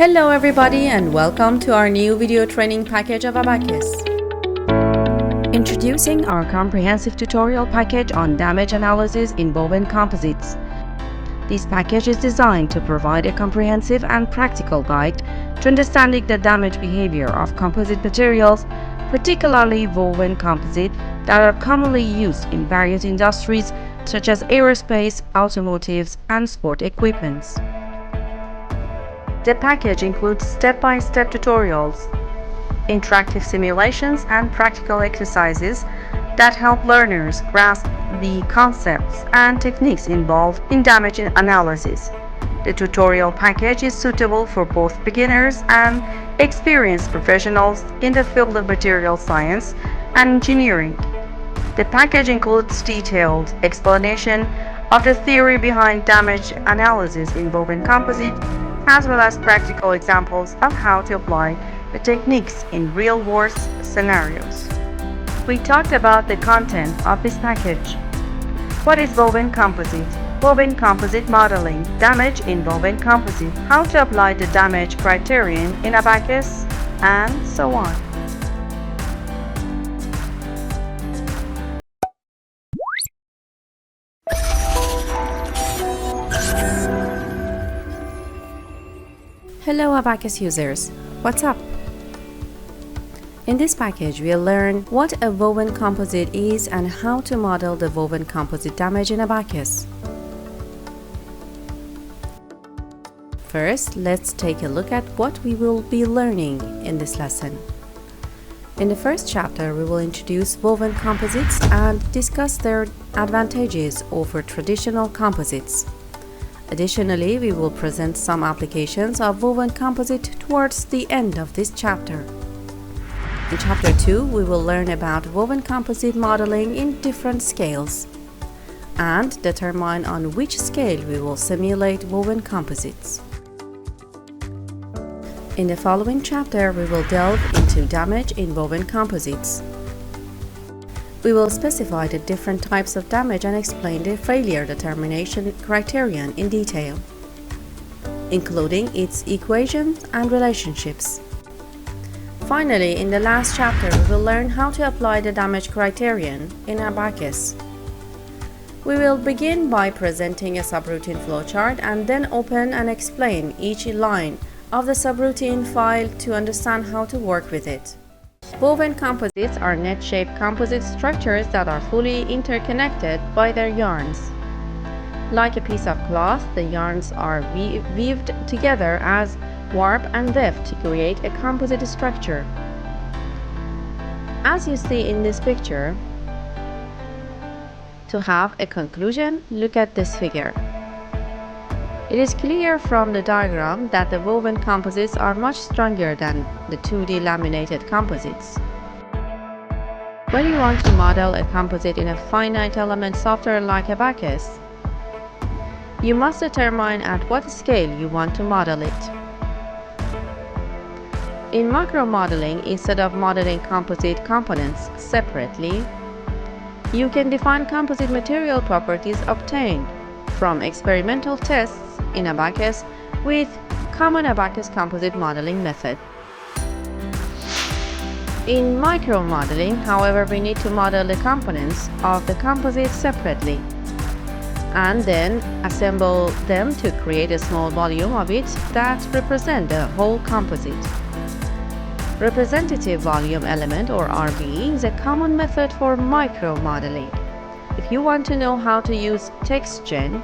Hello everybody and welcome to our new video training package of Abaqus. Introducing our comprehensive tutorial package on damage analysis in woven composites. This package is designed to provide a comprehensive and practical guide to understanding the damage behavior of composite materials, particularly woven composite, that are commonly used in various industries such as aerospace, automotives, and sport equipments. The package includes step-by-step tutorials, interactive simulations, and practical exercises that help learners grasp the concepts and techniques involved in damage analysis. The tutorial package is suitable for both beginners and experienced professionals in the field of material science and engineering. The package includes detailed explanation of the theory behind damage analysis in woven composite, as well as practical examples of how to apply the techniques in real-world scenarios. We talked about the content of this package. What is woven composite? Woven composite modeling, damage in woven composite, how to apply the damage criterion in Abaqus, and so on. Hello Abaqus users, what's up? In this package we'll learn what a woven composite is and how to model the woven composite damage in Abaqus. First, let's take a look at what we will be learning in this lesson. In the first chapter we will introduce woven composites and discuss their advantages over traditional composites. Additionally, we will present some applications of woven composite towards the end of this chapter. In Chapter 2, we will learn about woven composite modeling in different scales and determine on which scale we will simulate woven composites. In the following chapter, we will delve into damage in woven composites. We will specify the different types of damage and explain the failure determination criterion in detail, including its equations and relationships. Finally, in the last chapter, we will learn how to apply the damage criterion in Abaqus. We will begin by presenting a subroutine flowchart and then open and explain each line of the subroutine file to understand how to work with it. Woven composites are net-shaped composite structures that are fully interconnected by their yarns. Like a piece of cloth, the yarns are weaved together as warp and weft to create a composite structure. As you see in this picture, to have a conclusion, look at this figure. It is clear from the diagram that the woven composites are much stronger than the 2D laminated composites. When you want to model a composite in a finite element software like Abaqus, you must determine at what scale you want to model it. In macro modeling, instead of modeling composite components separately, you can define composite material properties obtained from experimental tests in Abaqus with common Abaqus composite modeling method. In micro modeling, however, we need to model the components of the composite separately and then assemble them to create a small volume of it that represent the whole composite. Representative volume element, or RVE, is a common method for micro modeling. If you want to know how to use TextGen,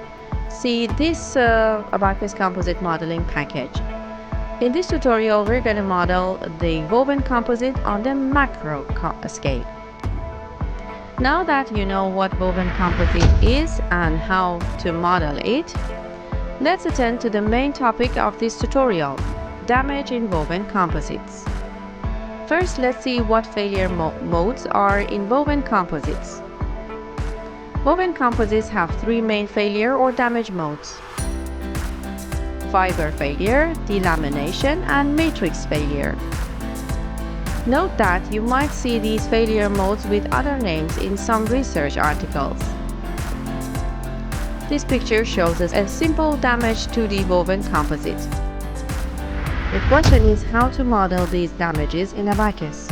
see this Abaqus composite modeling package. In this tutorial, we're going to model the woven composite on the macro scale. Now that you know what woven composite is and how to model it, let's attend to the main topic of this tutorial, damage in woven composites. First, let's see what failure modes are in woven composites. Woven composites have three main failure or damage modes: fiber failure, delamination, and matrix failure. Note that you might see these failure modes with other names in some research articles. This picture shows us a simple damage to the woven composite. The question is how to model these damages in Abaqus.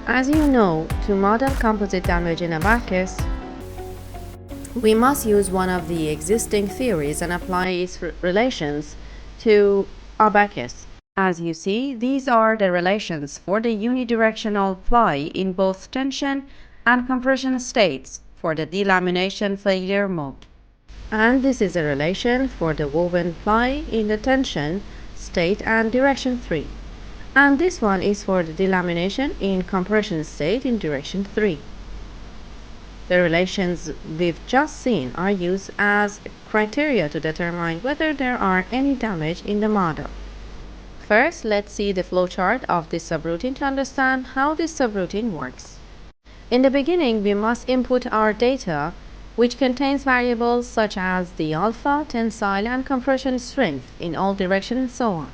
As you know, to model composite damage in Abaqus, we must use one of the existing theories and apply its relations to Abaqus. As you see, these are the relations for the unidirectional ply in both tension and compression states for the delamination failure mode. And this is a relation for the woven ply in the tension state and direction 3. And this one is for the delamination in compression state in direction 3. The relations we've just seen are used as criteria to determine whether there are any damage in the model. First, let's see the flowchart of this subroutine to understand how this subroutine works. In the beginning, we must input our data, which contains variables such as the alpha, tensile, and compression strength in all directions and so on.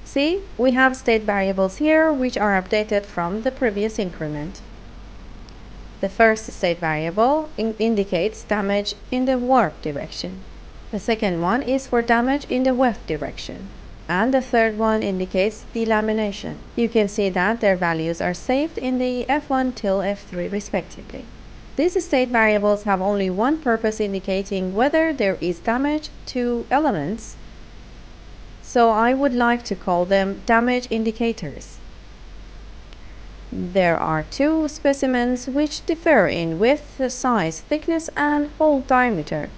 See, we have state variables here which are updated from the previous increment. The first state variable indicates damage in the warp direction. The second one is for damage in the weft direction. And the third one indicates delamination. You can see that their values are saved in the F1 till F3 respectively. These state variables have only one purpose, indicating whether there is damage to elements, so I would like to call them damage indicators. There are two specimens which differ in width, size, thickness, and hole diameter.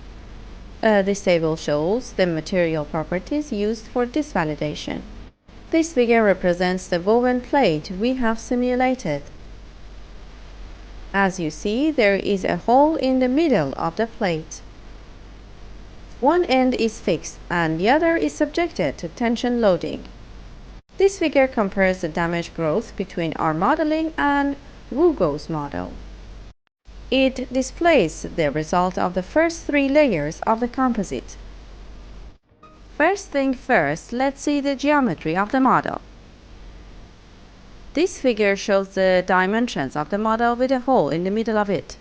This table shows the material properties used for this validation. This figure represents the woven plate we have simulated. As you see, there is a hole in the middle of the plate. One end is fixed and the other is subjected to tension loading. This figure compares the damage growth between our modeling and Wugo's model. It displays the result of the first 3 layers of the composite. First thing first, let's see the geometry of the model. This figure shows the dimensions of the model with a hole in the middle of it.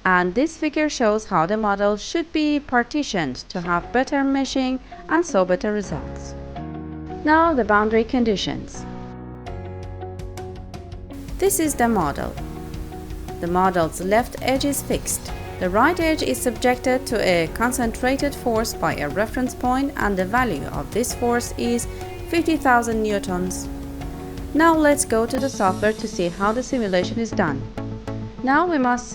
And this figure shows how the model should be partitioned to have better meshing and so better results. Now the boundary conditions. This is the model. The model's left edge is fixed. The right edge is subjected to a concentrated force by a reference point, and the value of this force is 50,000 newtons. Now let's go to the software to see how the simulation is done. Now we must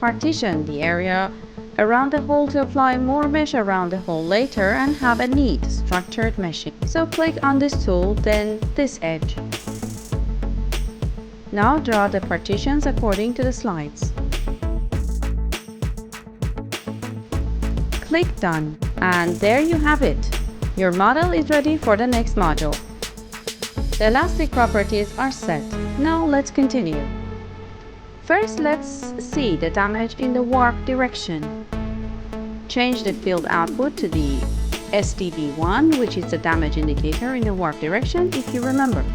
partition the area around the hole to apply more mesh around the hole later and have a neat structured meshing. So click on this tool, then this edge. Now draw the partitions according to the slides. Click Done, and there you have it. Your model is ready for the next module. The elastic properties are set. Now let's continue. First, let's see the damage in the warp direction. Change the field output to the SDB1, which is the damage indicator in the warp direction, if you remember.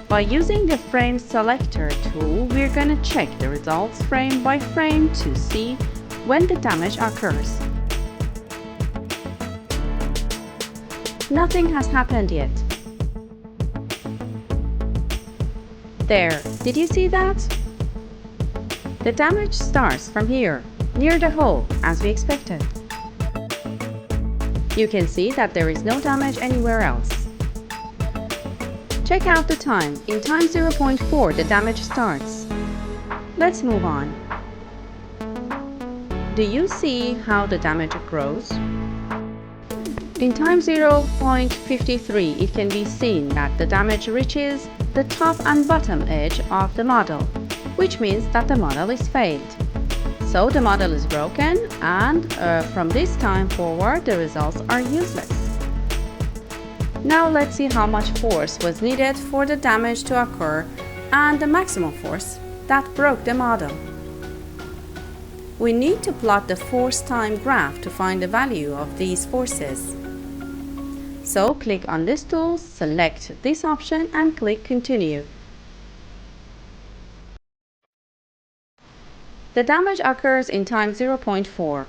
By using the frame selector tool, we're going to check the results frame by frame to see when the damage occurs. Nothing has happened yet. There, did you see that? The damage starts from here, near the hole, as we expected. You can see that there is no damage anywhere else. Check out the time. In time 0.4, the damage starts. Let's move on. Do you see how the damage grows? In time 0.53, it can be seen that the damage reaches the top and bottom edge of the model, which means that the model is failed. So the model is broken, and from this time forward, the results are useless. Now let's see how much force was needed for the damage to occur and the maximum force that broke the model. We need to plot the force time graph to find the value of these forces. So click on this tool, select this option and click Continue. The damage occurs in time 0.4.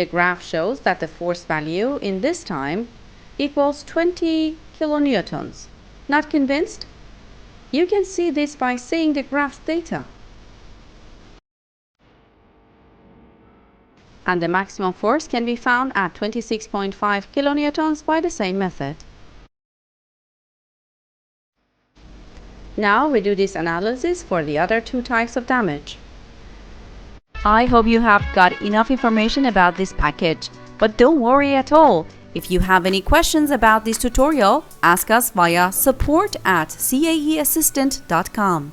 The graph shows that the force value in this time equals 20 kilonewtons. Not convinced? You can see this by seeing the graph's data. And the maximum force can be found at 26.5 kilonewtons by the same method. Now we do this analysis for the other two types of damage. I hope you have got enough information about this package, but don't worry at all. If you have any questions about this tutorial, ask us via support@caeassistant.com.